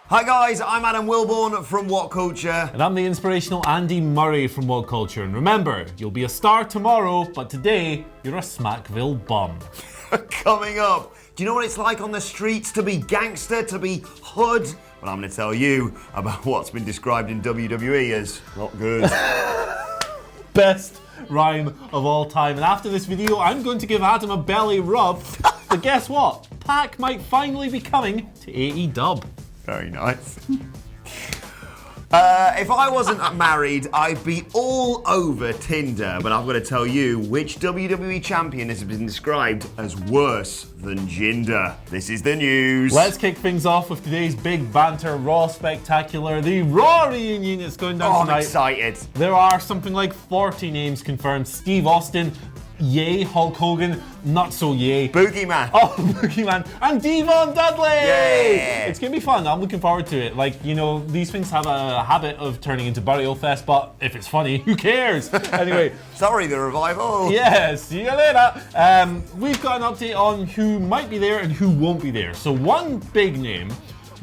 Hi guys, I'm Adam Wilborn from WhatCulture. And I'm the inspirational Andy Murray from WhatCulture. And remember, you'll be a star tomorrow, but today, you're a Smackville bum. Coming up, do you know what it's like on the streets to be gangster, to be hood? Well, I'm going to tell you about what's been described in WWE as not good. Best rhyme of all time. And after this video, I'm going to give Adam a belly rub. But guess what? Pac might finally be coming to AEW. Very nice. If I wasn't married, I'd be all over Tinder, but I've got to tell you which WWE champion has been described as worse than Jinder. This is the news. Let's kick things off with today's big banter, Raw Spectacular, the Raw Reunion is going down tonight. I'm excited. There are something like 40 names confirmed. Steve Austin, yay. Hulk Hogan, not so yay. Boogeyman. Oh, Boogeyman. And Devon Dudley! Yeah. It's going to be fun. I'm looking forward to it. Like, you know, these things have a habit of turning into burial fest, but if it's funny, who cares? Anyway. Sorry, the revival. Yeah, see you later. We've got an update on who might be there and who won't be there. So one big name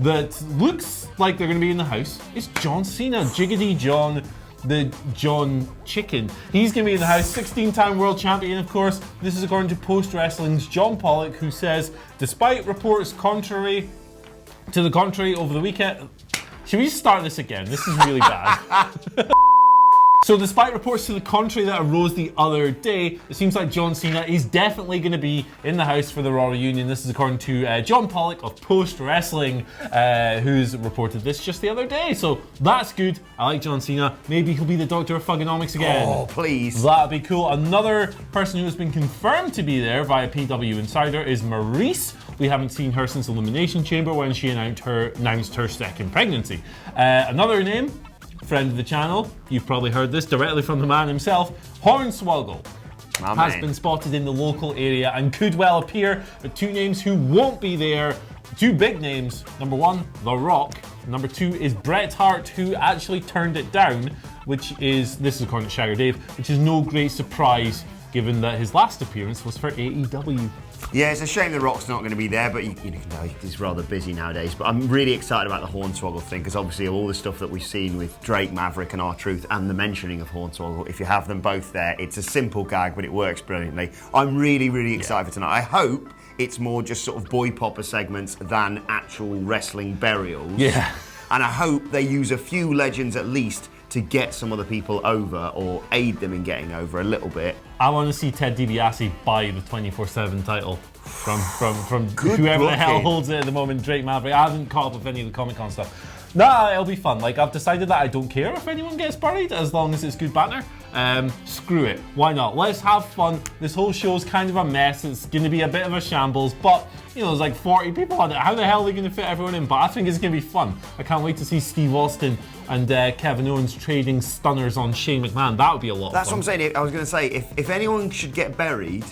that looks like they're going to be in the house is John Cena. Jiggity John. The John Chicken. He's going to be in the house, 16-time world champion, of course. This is according to Post Wrestling's John Pollock, who says, despite reports contrary to the contrary over the weekend... Should we start this again? This is really bad. So despite reports to the contrary that arose the other day, it seems like John Cena is definitely going to be in the house for the Raw Reunion. This is according to John Pollock of Post Wrestling, who's reported this just the other day. So that's good. I like John Cena. Maybe he'll be the Doctor of Thugonomics again. Oh, please. That'd be cool. Another person who has been confirmed to be there via PW Insider is Maryse. We haven't seen her since Elimination Chamber when she announced her second pregnancy. Another name, friend of the channel, you've probably heard this directly from the man himself, Hornswoggle has been spotted in the local area and could well appear, but two names who won't be there, two big names. Number one, The Rock. Number two is Bret Hart, who actually turned it down, this is according to Shagger Dave, which is no great surprise given that his last appearance was for AEW. Yeah, it's a shame The Rock's not going to be there, but you know, he's rather busy nowadays. But I'm really excited about the Hornswoggle thing, because obviously all the stuff that we've seen with Drake, Maverick and R-Truth and the mentioning of Hornswoggle, if you have them both there, it's a simple gag, but it works brilliantly. I'm really, really excited for tonight. I hope it's more just sort of boy popper segments than actual wrestling burials. Yeah. And I hope they use a few legends at least to get some other people over or aid them in getting over a little bit. I want to see Ted DiBiase buy the 24/7 title from whoever the hell holds it at the moment, Drake, Maverick. I haven't caught up with any of the Comic-Con stuff. Nah, it'll be fun. Like, I've decided that I don't care if anyone gets buried as long as it's good banter. Screw it. Why not? Let's have fun. This whole show's kind of a mess. It's going to be a bit of a shambles, but you know, there's like 40 people on it. How the hell are they going to fit everyone in? But I think it's going to be fun. I can't wait to see Steve Austin and Kevin Owens trading stunners on Shane McMahon. That would be a lot of fun. That's what I'm saying. I was going to say, if anyone should get buried,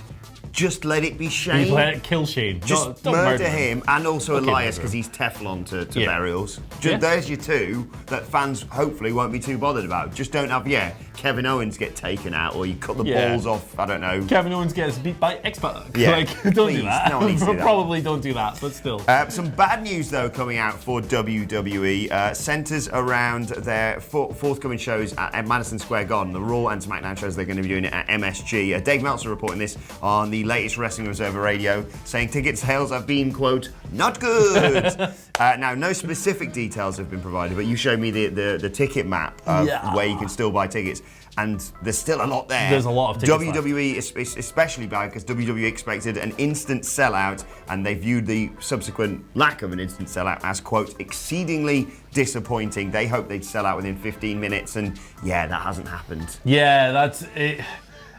just let it be Shane. Let it kill Shane. Just don't murder him, and also Elias, because he's Teflon to burials. There's your two that fans hopefully won't be too bothered about. Just don't have, Kevin Owens get taken out, or you cut the balls off, I don't know. Kevin Owens gets beat by X-Pac. Yeah, like, don't do that. No one needs to do that. Probably don't do that, but still. Some bad news, though, coming out for WWE. Centres around their forthcoming shows at Madison Square Garden, the Raw and SmackDown shows they're going to be doing it at MSG. Dave Meltzer reporting this on the latest Wrestling Observer Radio, saying ticket sales have been, quote, not good. Now, no specific details have been provided, but you showed me the ticket map of where you can still buy tickets. And there's still a lot there. There's a lot of tickets WWE is especially bad because WWE expected an instant sellout, and they viewed the subsequent lack of an instant sellout as, quote, exceedingly disappointing. They hoped they'd sell out within 15 minutes, and that hasn't happened. Yeah, that's it.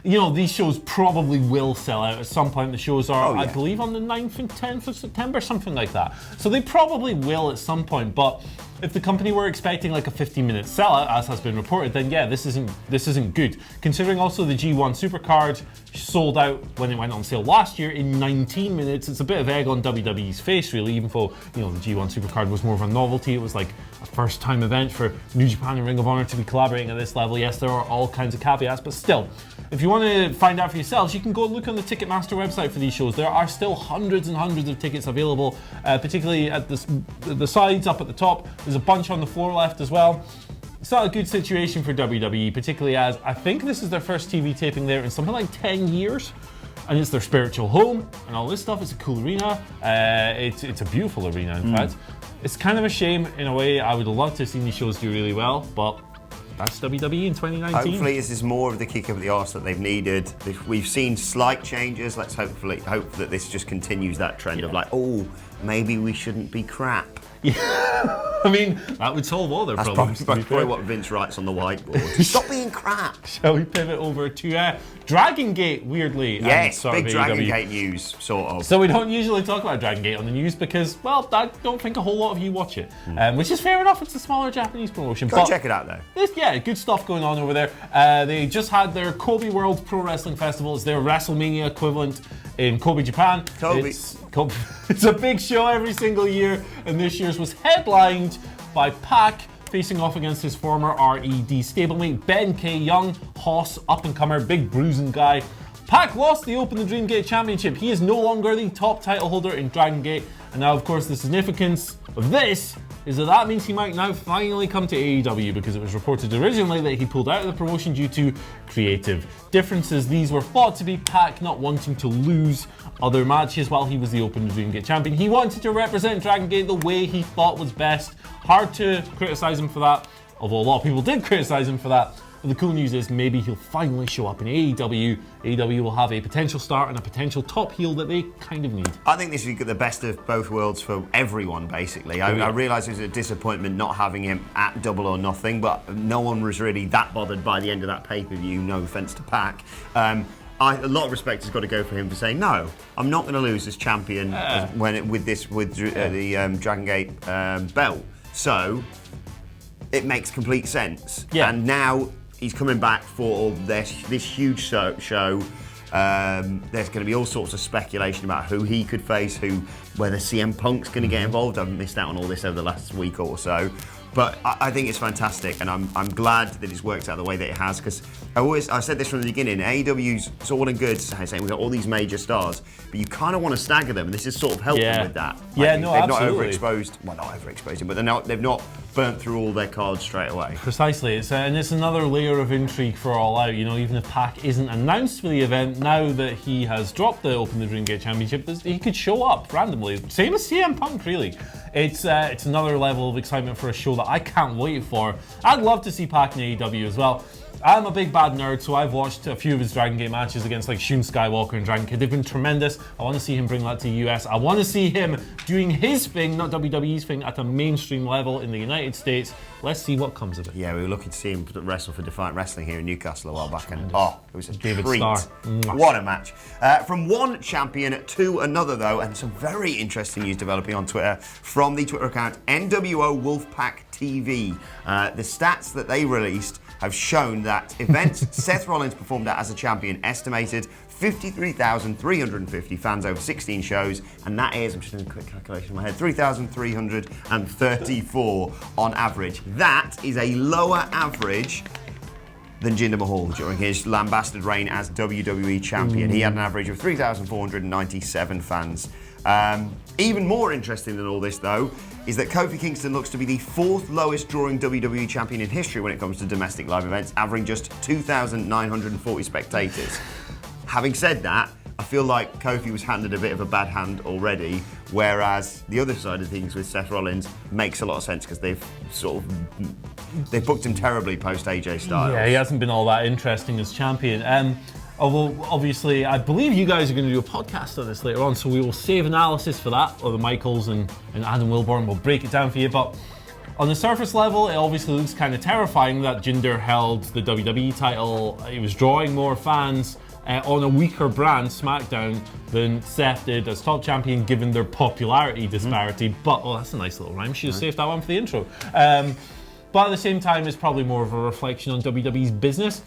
You know, these shows probably will sell out at some point. The shows are, I believe, on the 9th and 10th of September, something like that. So they probably will at some point, but if the company were expecting like a 15-minute sellout, as has been reported, then this isn't good. Considering also the G1 Supercard sold out when it went on sale last year in 19 minutes, it's a bit of egg on WWE's face, really, even though, you know, the G1 Supercard was more of a novelty. It was like a first-time event for New Japan and Ring of Honor to be collaborating at this level. Yes, there are all kinds of caveats, but still, if you want to find out for yourselves, you can go look on the Ticketmaster website for these shows. There are still hundreds and hundreds of tickets available, particularly at the sides, up at the top. There's a bunch on the floor left as well. It's not a good situation for WWE, particularly as I think this is their first TV taping there in something like 10 years. And it's their spiritual home and all this stuff. It's a cool arena. It's a beautiful arena, in fact. It's kind of a shame in a way. I would love to have seen these shows do really well, but that's WWE in 2019. Hopefully this is more of the kick up the arse that they've needed. We've seen slight changes. Let's hope that this just continues that trend of like, oh, maybe we shouldn't be crap. Yeah, I mean, that would solve all their problems. That's probably what Vince writes on the whiteboard. Stop being crap. Shall we pivot over to Dragon Gate, weirdly? Yes, big Dragon Gate news, sort of. So we don't usually talk about Dragon Gate on the news because, well, I don't think a whole lot of you watch it. Which is fair enough, it's a smaller Japanese promotion. Go check it out, though. Yeah, good stuff going on over there. They just had their Kobe World Pro Wrestling Festival. It's their WrestleMania equivalent in Kobe, Japan. It's a big show every single year, and this year's was headlined by Pac facing off against his former RED stablemate Ben K. Young, Hoss, up-and-comer, big bruising guy. Pac lost the Open the Dream Gate Championship. He is no longer the top title holder in Dragon Gate, and now, of course, the significance of this is that means he might now finally come to AEW, because it was reported originally that he pulled out of the promotion due to creative differences. These were thought to be Pac not wanting to lose other matches while he was the Open Dream Gate champion. He wanted to represent Dragon Gate the way he thought was best. Hard to criticize him for that, although a lot of people did criticize him for that. But the cool news is maybe he'll finally show up in AEW. AEW will have a potential star and a potential top heel that they kind of need. I think this is the best of both worlds for everyone, basically. I realise it was a disappointment not having him at Double or Nothing, but no one was really that bothered by the end of that pay-per-view, no offence to Pac. A lot of respect has got to go for him for saying, no, I'm not going to lose as champion with the Dragon Gate belt. So, it makes complete sense. Yeah. And now he's coming back for this huge show. There's going to be all sorts of speculation about who he could face, whether CM Punk's going to get involved. I've missed out on all this over the last week or so. But I think it's fantastic, and I'm glad that it's worked out the way that it has, because I said this from the beginning, AEW's it's all and good saying we've got all these major stars, but you kind of want to stagger them, and this has sort of helped them with that. Yeah, they've absolutely. not overexposed him, but they've not burnt through all their cards straight away. Precisely, and it's another layer of intrigue for All Out. You know, even if Pac isn't announced for the event, now that he has dropped the Open the Dream Gate Championship, he could show up randomly. Same as CM Punk, really. It's another level of excitement for a show that I can't wait for. I'd love to see Pac in AEW as well. I'm a big bad nerd, so I've watched a few of his Dragon Gate matches against like Shun Skywalker and Dragon Kid. They've been tremendous. I want to see him bring that to the US. I want to see him doing his thing, not WWE's thing, at a mainstream level in the United States. Let's see what comes of it. Yeah, we were lucky to see him wrestle for Defiant Wrestling here in Newcastle a while back, and it was a David treat. Starr. What a match. From one champion to another, though, and some very interesting news developing on Twitter from the Twitter account NWO Wolfpack TV. The stats that they released have shown that events Seth Rollins performed at as a champion estimated 53,350 fans over 16 shows, and that is, I'm just doing a quick calculation in my head, 3,334 on average. That is a lower average than Jinder Mahal during his lambasted reign as WWE champion. He had an average of 3,497 fans. Even more interesting than all this, though, is that Kofi Kingston looks to be the fourth lowest drawing WWE champion in history when it comes to domestic live events, averaging just 2,940 spectators. Having said that, I feel like Kofi was handed a bit of a bad hand already, whereas the other side of things with Seth Rollins makes a lot of sense because they've booked him terribly post AJ Styles. Yeah, he hasn't been all that interesting as champion. Although, obviously, I believe you guys are going to do a podcast on this later on, so we will save analysis for that, or the Michaels and Adam Wilborn will break it down for you. But on the surface level, it obviously looks kind of terrifying that Jinder held the WWE title. He was drawing more fans on a weaker brand, SmackDown, than Seth did as top champion, given their popularity disparity. But, that's a nice little rhyme. Should have saved that one for the intro. But at the same time, it's probably more of a reflection on WWE's business.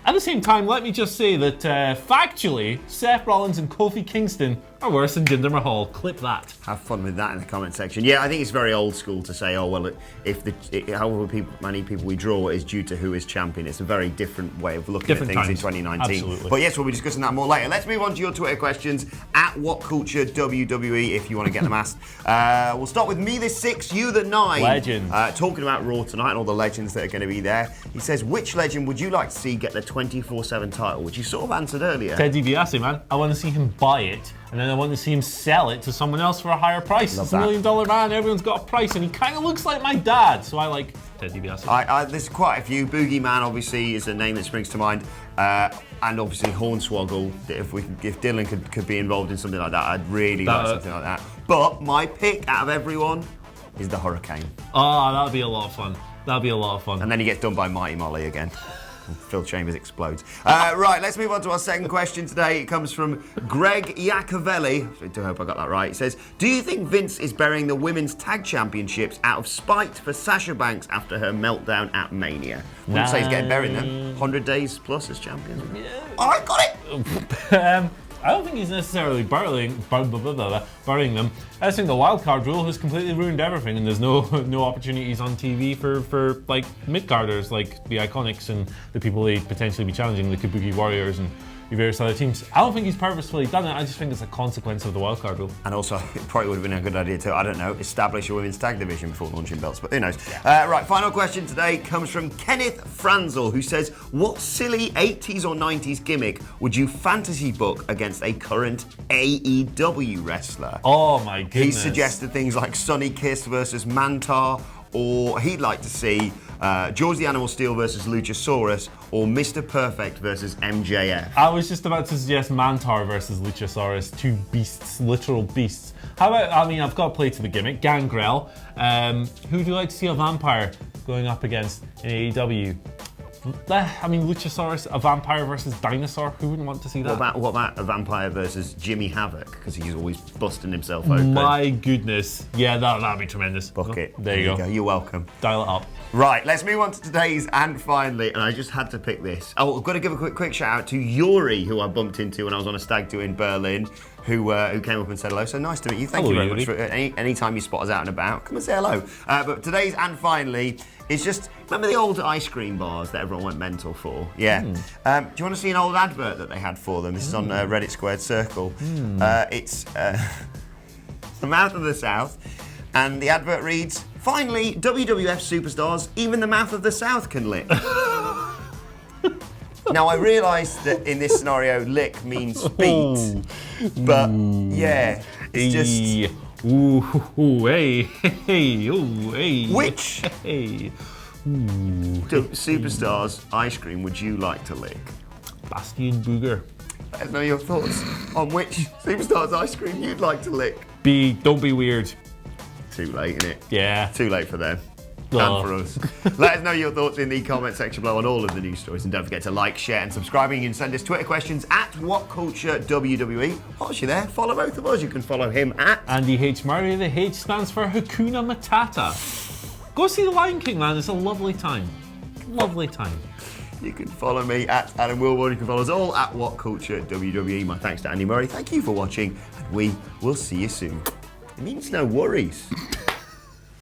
At the same time, let me just say that factually, Seth Rollins and Kofi Kingston are worse than Jinder Mahal. Clip that. Have fun with that in the comment section. Yeah, I think it's very old school to say, oh, well, if however many people we draw is due to who is champion. It's a very different way of looking at things times. in 2019. Absolutely. But yes, we'll be discussing that more later. Let's move on to your Twitter questions at WhatCulture WWE if you want to get them asked. We'll start with me the 6, you the 9. Legend. Talking about Raw tonight and all the legends that are going to be there. He says, which legend would you like to see get the 24/7 title? Which you sort of answered earlier. Ted DiBiase, man. I want to see him buy it, and then I want to see him sell it to someone else for a higher price. Love He's a $1 million man. Everyone's got a price, and he kind of looks like my dad. So I like Ted DiBiase. There's quite a few. Boogeyman, obviously, is a name that springs to mind. And obviously Hornswoggle. If Dylan could be involved in something like that, I'd really like something like that. But my pick out of everyone is the Hurricane. Oh, that'd be a lot of fun. That'd be a lot of fun. And then he gets done by Mighty Molly again. Phil Chambers explodes. Right, let's move on to our second question today. It comes from Greg Iacovelli. I do hope I got that right. It says, do you think Vince is burying the women's tag championships out of spite for Sasha Banks after her meltdown at Mania? I wouldn't say he's getting buried then. 100 days plus as champion. Yeah. Oh, I got it! I don't think he's necessarily burying them. I just think the wildcard rule has completely ruined everything, and there's no opportunities on TV for like mid-carders, like the Iconics and the people they'd potentially be challenging, the Kabuki Warriors and various other teams. I don't think he's purposefully done it. I just think it's a consequence of the wildcard rule. And also, it probably would have been a good idea to, I don't know, establish a women's tag division before launching belts, but who knows. Right, final question today comes from Kenneth Franzel, who says, what silly 80s or 90s gimmick would you fantasy book against a current AEW wrestler? Oh my goodness. He suggested things like Sonny Kiss versus Mantar, or he'd like to see George the Animal Steel versus Luchasaurus, or Mr. Perfect versus MJF. I was just about to suggest Mantar versus Luchasaurus, two beasts, literal beasts. How about, I've got to play to the gimmick, Gangrel. Who do you like to see a vampire going up against in AEW? Luchasaurus, a vampire versus dinosaur. Who wouldn't want to see that? What about a vampire versus Jimmy Havoc? Because he's always busting himself open. My goodness. Yeah, that'd be tremendous. Book it. There you go. You're welcome. Dial it up. Right, let's move on to today's and finally, and I just had to pick this. Oh, I've got to give a quick shout out to Yuri, who I bumped into when I was on a stag do in Berlin, who came up and said hello. So nice to meet you. Thank you very much for any time you spot us out and about. Come and say hello. But today's and finally is just, remember the old ice cream bars that everyone went mental for? Yeah. Do you want to see an old advert that they had for them? This is on Reddit Squared Circle. It's the Mouth of the South, and the advert reads, finally, WWF superstars, even the Mouth of the South can lick. Now, I realise that in this scenario, lick means beat, but yeah, it's just... Which superstars ice cream would you like to lick? Bastian Booger. Let us know your thoughts on which superstars ice cream you'd like to lick. Don't be weird. Too late, innit? Yeah. Too late for them. And for us. Let us know your thoughts in the comment section below on all of the news stories, and don't forget to like, share and subscribe. You can send us Twitter questions at WhatCultureWWE. Whilst you're there, follow both of us. You can follow him at Andy H. Murray. The H stands for Hakuna Matata. Go see The Lion King, man. It's a lovely time. Lovely time. You can follow me at Adam Wilborn. You can follow us all at WhatCultureWWE. My thanks to Andy Murray. Thank you for watching, and we will see you soon. It means no worries.